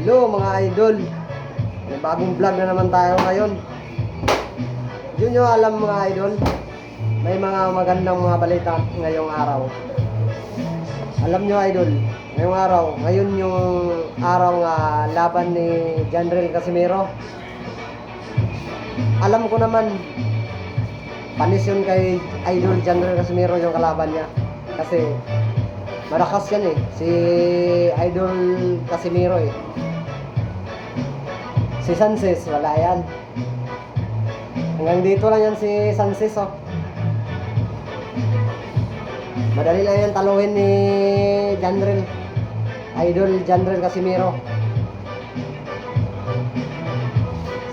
Hello mga idol, may bagong vlog na naman tayo ngayon. Yun nyo alam mga idol, may mga magandang mga balita ngayong araw. Alam nyo idol, ngayon yung araw nga laban ni Janril Casimero. Alam ko naman, panis yun kay idol Janril Casimero yung kalaban niya. Kasi malakas yan si idol Casimero Si Sanchez, wala yan. Hanggang dito lang yan si Sanchez, Madali lang yan taluhin ni Janril. Idol Janril Casimero.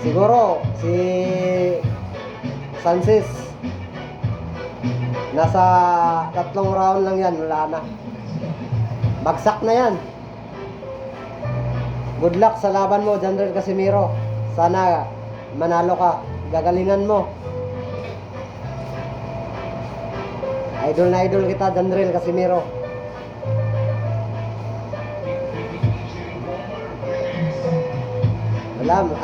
Siguro, si Sanchez, nasa 3 round lang yan, wala na. Bagsak na yan. Good luck sa laban mo, Janril Casimero. Sana manalo ka. Gagalingan mo. Idol na idol kita, Janril Casimero. Alam,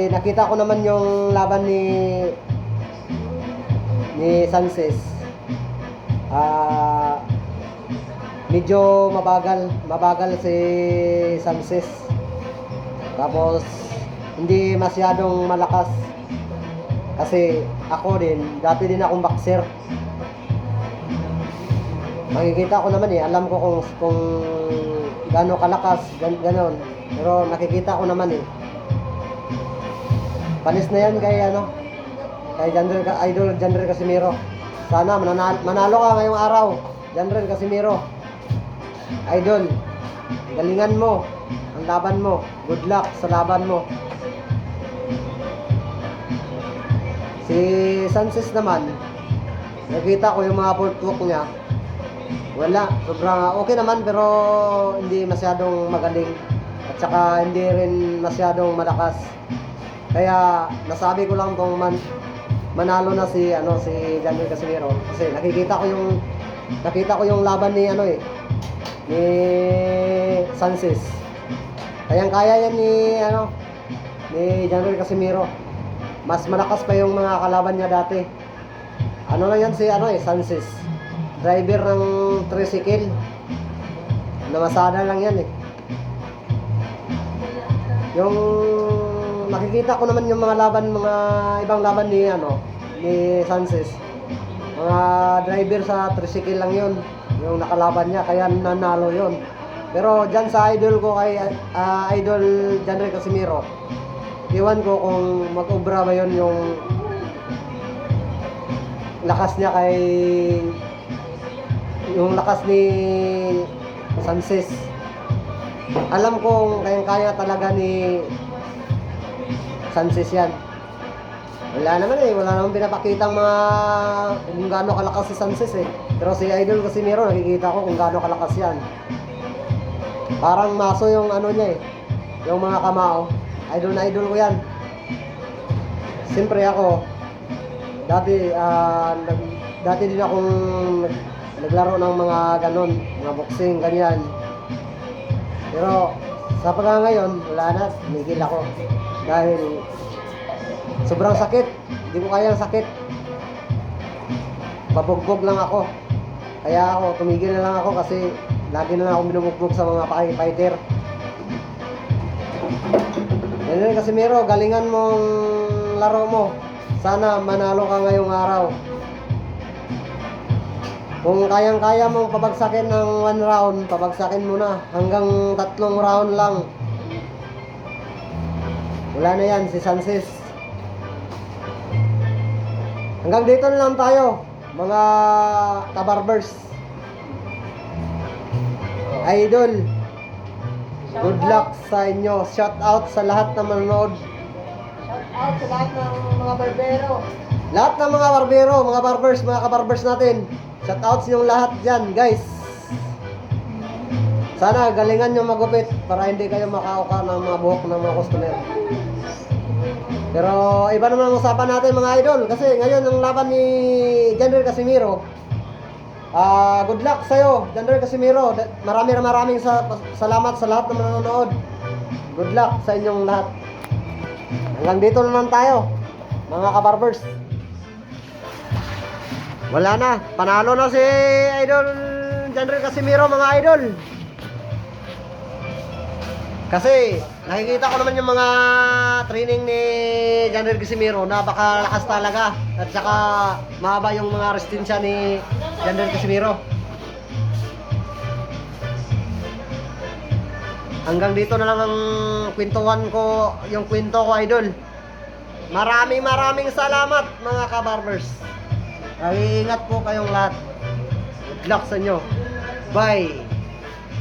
nakita ko naman yung laban ni Sanchez. Medyo mabagal si Sanchez. Tapos hindi masyadong malakas. Kasi ako dati din akong boxer. Makikita ko naman alam ko kung gaano kalakas, ganon. Pero nakikita ko naman Panis na yan kay idol Janril Casimero. Sana manalo ka ngayong araw, Janril Casimero. Idol, galingan mo ang laban mo. Good luck sa laban mo. Si Sanchez naman, nakita ko yung mga footwork niya. Wala, sobrang okay naman pero hindi masyadong magaling. At saka hindi rin masyadong malakas. Kaya nasabi ko lang kung manalo na si Janril Casimero kasi nakita ko yung laban ni ni Sanchez. Kayang-kaya yan ni Janril Casimero. Mas malakas pa yung mga kalaban niya dati. Ano lang yan si Sanchez. Driver ng tricycle. Namasada lang yan Yung nakikita ko naman yung mga ibang laban ni Sanchez. Mga driver sa tricycle lang yun yung nakalaban niya, kaya nanalo yun. Pero dyan sa idol ko kay idol Janril Casimero, iwan ko kung mag-ubra ba yun yung lakas niya yung lakas ni Sanchez. Alam kong kayang-kaya talaga ni Sanchez yan. Wala naman pinapakitang kung gaano kalakas si Sanchez Pero si idol Casimero, nakikita ko kung gaano kalakas yan. Parang maso yung niya yung mga kamao. Idol na idol ko yan. Siyempre ako, dati din akong naglaro ng mga ganon, mga boxing, ganyan. Pero sa ngayon, wala na, tumigil ako. Dahil sobrang sakit, hindi ko kaya ang sakit. Pabugbog lang ako. Kaya ako, tumigil na lang ako kasi lagi na lang ako binubugbog sa mga fighter. Janril Casimero, galingan mong laro mo. Sana manalo ka ngayong araw. Kung kayang-kaya mong pabagsakin ng 1 round, pabagsakin mo na. Hanggang 3 round lang. Wala na yan si Sanchez. Hanggang dito na lang tayo, mga kabarbers. Idol, good luck sa inyo. Shout out sa lahat na manonood. Shout out sa lahat ng mga barbero. Lahat ng mga barbero, mga barbers, mga kabarbers natin. Shout out sa inyong lahat dyan, guys. Sana galingan nyo magupit para hindi kayo makauka ng mga buhok ng mga customer. Pero iba naman ang usapan natin mga idol. Kasi ngayon ang laban ni Janril Casimero, Good luck sa'yo, Jander Casimiro. Maraming salamat sa lahat ng nanonood. Good luck sa inyong lahat. Hanggang dito na lang tayo, mga kabarbers. Wala na, panalo na si Idol Jander Casimiro, mga idol. Kasi nakikita ko naman yung mga training ni Jander Casimiro na baka lakas talaga. At saka mahaba yung mga resistensya ni Jander Casimiro. Hanggang dito na lang ang kwentuhan ko, yung kwento ko, idol. Maraming salamat, mga kabarbers. Ingat po kayong lahat. Good luck sa inyo. Bye.